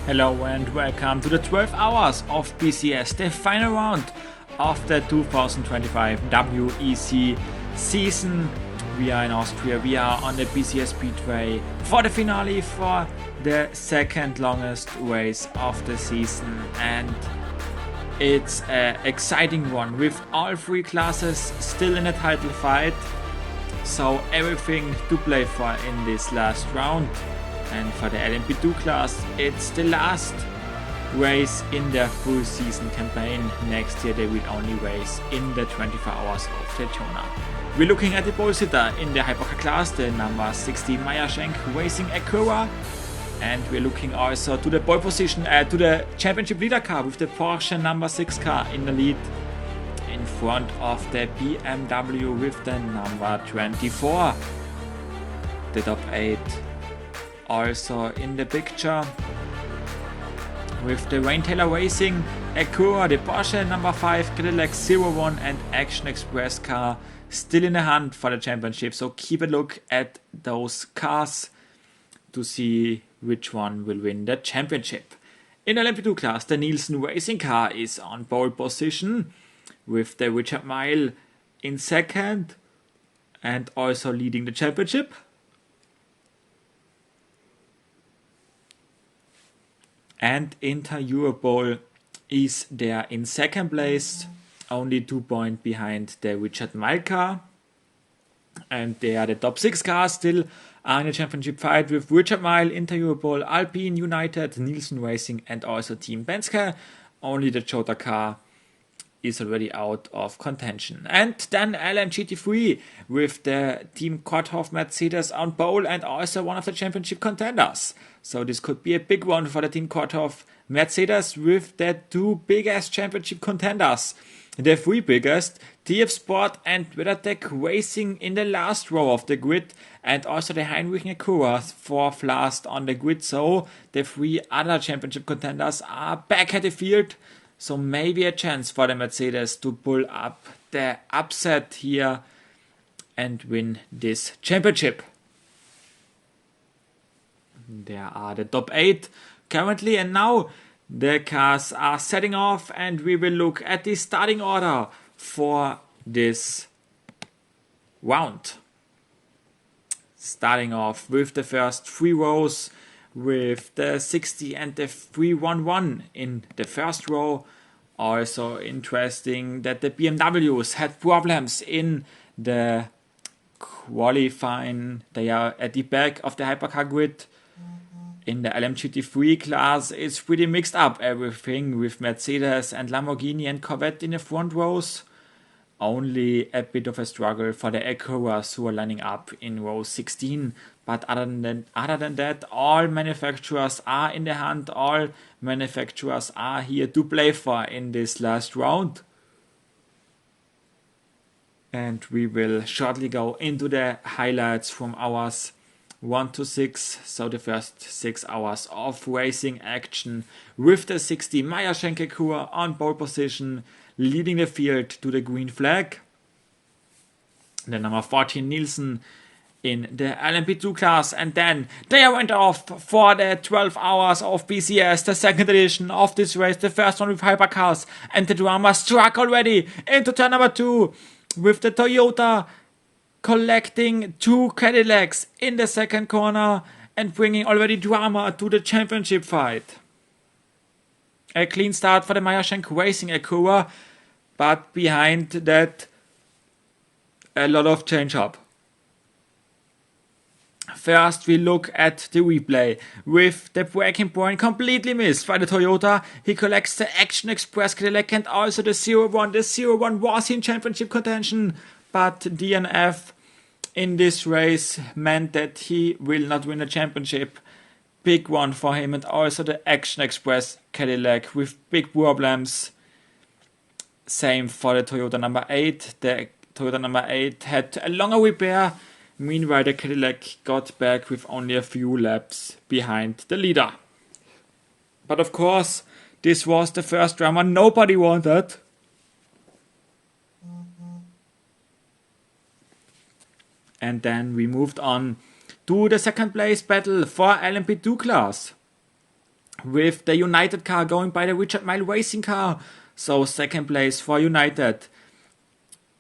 Hello and welcome to the 12 hours of PCS, the final round of the 2025 WEC season. We are in Austria, we are on the PCS Speedway for the finale for the second longest race of the season, and it's an exciting one with all three classes still in a title fight, so everything to play for in this last round. And for the LMP2 class, it's the last race in their full season campaign. Next year they will only race in the 24 hours of Daytona. We're looking at the pole sitter in the PaperCup class, the number 16 Meyershenk racing Acura. And we're looking also to the pole position, to the championship leader car with the Porsche number 6 car in the lead, in front of the BMW with the number 24. The top 8 also in the picture with the Wayne Taylor Racing Acura, the Porsche number 5, Cadillac 01 and Action Express car still in the hunt for the championship, so keep a look at those cars to see which one will win the championship. In the LMP2 class, the Nielsen Racing car is on pole position with the Richard Mille in second and also leading the championship. And Inter Europol is there in second place, only 2 points behind the Richard Mille car. And they are the top 6 cars still are in the championship fight with Richard Mille, Inter Europol, Alpine, United, Nielsen Racing and also Team Penske. Only the Jota car is already out of contention. And then LMGT3 with the Team Korthoff Mercedes on pole and also one of the championship contenders. So this could be a big one for the Team Korthoff Mercedes with the two biggest championship contenders. The three biggest, TF Sport and WeatherTech Racing in the last row of the grid, and also the Heinrich Acura fourth last on the grid. So the three other championship contenders are back at the field. So maybe a chance for the Mercedes to pull up the upset here and win this championship. There are the top 8 currently, and now the cars are setting off and we will look at the starting order for this round. Starting off with the first 3 rows with the 60 and the 311 in the first row. Also interesting that the BMWs had problems in the qualifying. They are at the back of the hypercar grid. In the LMGT3 class, it's pretty mixed up everything with Mercedes and Lamborghini and Corvette in the front rows. Only a bit of a struggle for the Acuras who are lining up in row 16. But other than that, all manufacturers are in the hunt. All manufacturers are here to play for in this last round. And we will shortly go into the highlights from hours 1 to 6. So the first 6 hours of racing action with the 60 Meyershenk Acura on pole position, leading the field to the green flag. The number 14 Nielsen in the LMP2 class, and then they went off for the 12 hours of PCS, the second edition of this race, the first one with hypercars, and the drama struck already into turn number 2 with the Toyota collecting 2 Cadillacs in the second corner and bringing already drama to the championship fight. A clean start for the Meyershenk Racing Acura, but behind that a lot of change up. First we look at the replay with the braking point completely missed by the Toyota. He collects the Action Express Cadillac and also the 01. The 01 was in championship contention, but DNF in this race meant that he will not win the championship. Big one for him, and also the Action Express Cadillac with big problems. Same for the Toyota number 8. The Toyota number 8 had a longer repair. Meanwhile, the Cadillac got back with only a few laps behind the leader. But of course, this was the first drama nobody wanted. And then we moved on to the second place battle for LMP2 class. with the United car going by the Richard Mille Racing car. So second place for United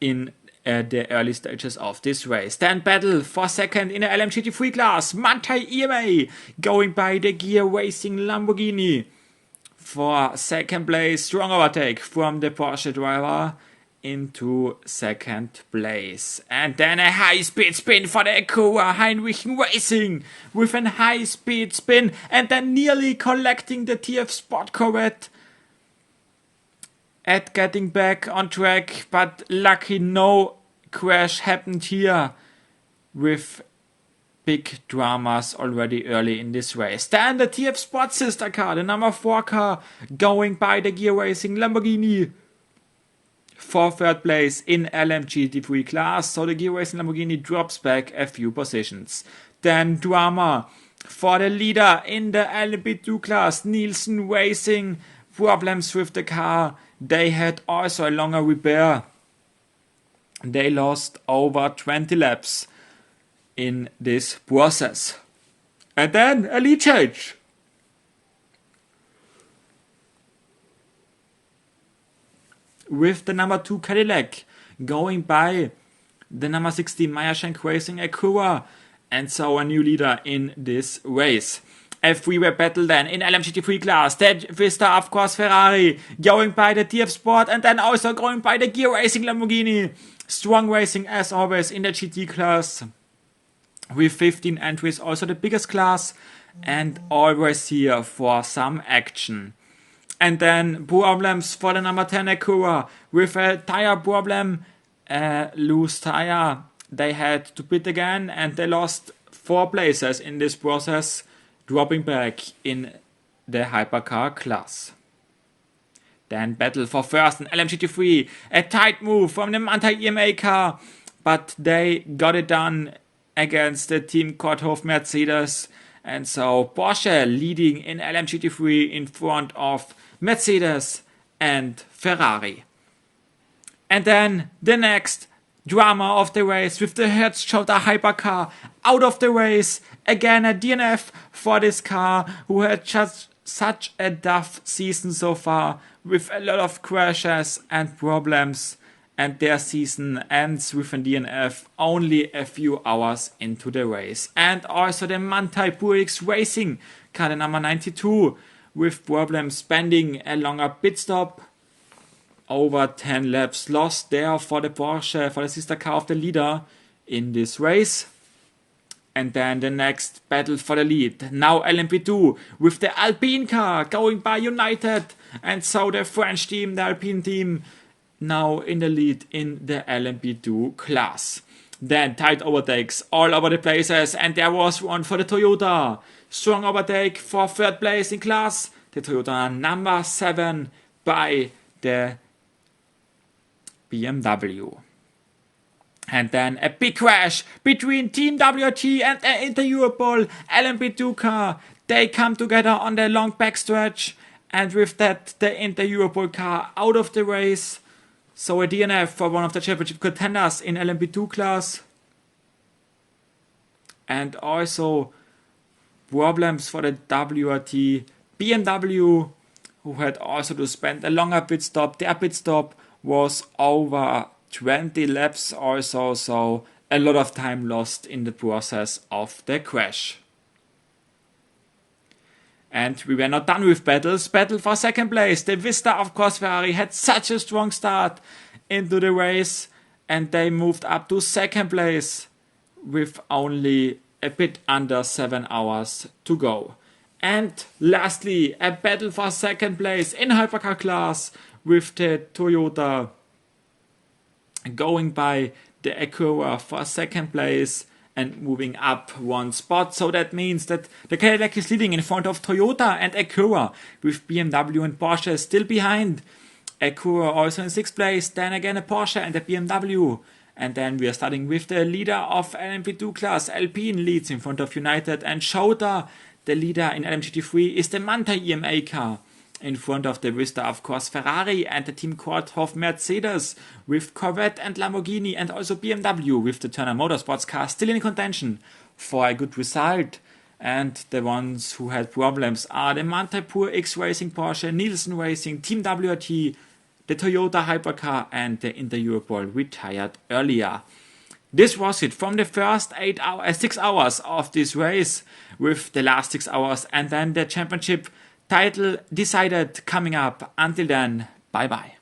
in the early stages of this race. Then battle for second in the LMGT3 class. Manthey EMA going by the Gear Racing Lamborghini. For second place, strong overtake from the Porsche driver into second place. And then a high-speed spin for the Acura Heinrichen Racing with a high-speed spin and then nearly collecting the TF Sport Corvette at getting back on track, but lucky no crash happened here with big dramas already early in this race. Then the TF Sport sister car, the number 4 car, going by the Gear Racing Lamborghini for third place in LMGT3 class. So the Gear Racing Lamborghini drops back a few positions. Then drama for the leader in the LMP2 class, Nielsen Racing. Problems with the car. They had also a longer repair. They lost over 20 laps in this process. And then a lead change. With the number 2 Cadillac going by the number 16 Meyer-Shank Racing Acura. And so a new leader in this race. A freeway battle then in LMGT3 class. That Vista, of course, Ferrari going by the TF Sport and then also going by the Gear Racing Lamborghini. Strong racing as always in the GT class with 15 entries, also the biggest class, and always here for some action. And then problems for the number 10 Acura with a tire problem, loose tire. They had to pit again and they lost 4 places in this process, dropping back in the hypercar class. Then battle for first in LMGT3, a tight move from the Manthey EMA car, but they got it done against the Team Korthoff Mercedes, and so Porsche leading in LMGT3 in front of Mercedes and Ferrari. And then the next drama of the race with the Hertz-Schauter hypercar out of the race. Again a DNF for this car who had just such a tough season so far with a lot of crashes and problems, and their season ends with a DNF only a few hours into the race. And also the Manthey PureX Racing car, the number 92, with problems spending a longer pit stop. Over 10 laps lost there for the Porsche, for the sister car of the leader in this race. And then the next battle for the lead. Now LMP2 with the Alpine car going by United. And so the French team, the Alpine team, now in the lead in the LMP2 class. Then tight overtakes all over the places. And there was one for the Toyota. Strong overtake for third place in class. The Toyota number 7 by the BMW. And then a big crash between Team WT and the Inter-Europol LMP2 car. They come together on the long backstretch, and with that the Inter-Europol car out of the race. So a DNF for one of the championship contenders in LMP2 class. And also problems for the WRT BMW, who had also to spend a longer pit stop. Their pit stop was over 20 laps also, so a lot of time lost in the process of the crash. And we were not done with battles. Battle for second place. The Vista, of course, Ferrari had such a strong start into the race, and they moved up to second place with only a bit under 7 hours to go. And lastly, a battle for second place in hypercar class with the Toyota going by the Acura for second place and moving up one spot. So that means that the Cadillac is leading in front of Toyota and Acura, with BMW and Porsche still behind. Acura also in 6th place, then again a Porsche and a BMW. And then we are starting with the leader of LMP2 class. Alpine leads in front of United, and Schauter, the leader in LMGT3, is the Manthey EMA car. In front of the Vista, of course, Ferrari and the Team Korthoff Mercedes, with Corvette and Lamborghini, and also BMW with the Turner Motorsports car still in contention for a good result. And the ones who had problems are the Mantipur X Racing Porsche, Nielsen Racing, Team WRT, the Toyota Hypercar, and the Inter-Europol retired earlier. This was it from the first 6 hours of this race, with the last 6 hours and then the championship title decided coming up. Until then, bye bye.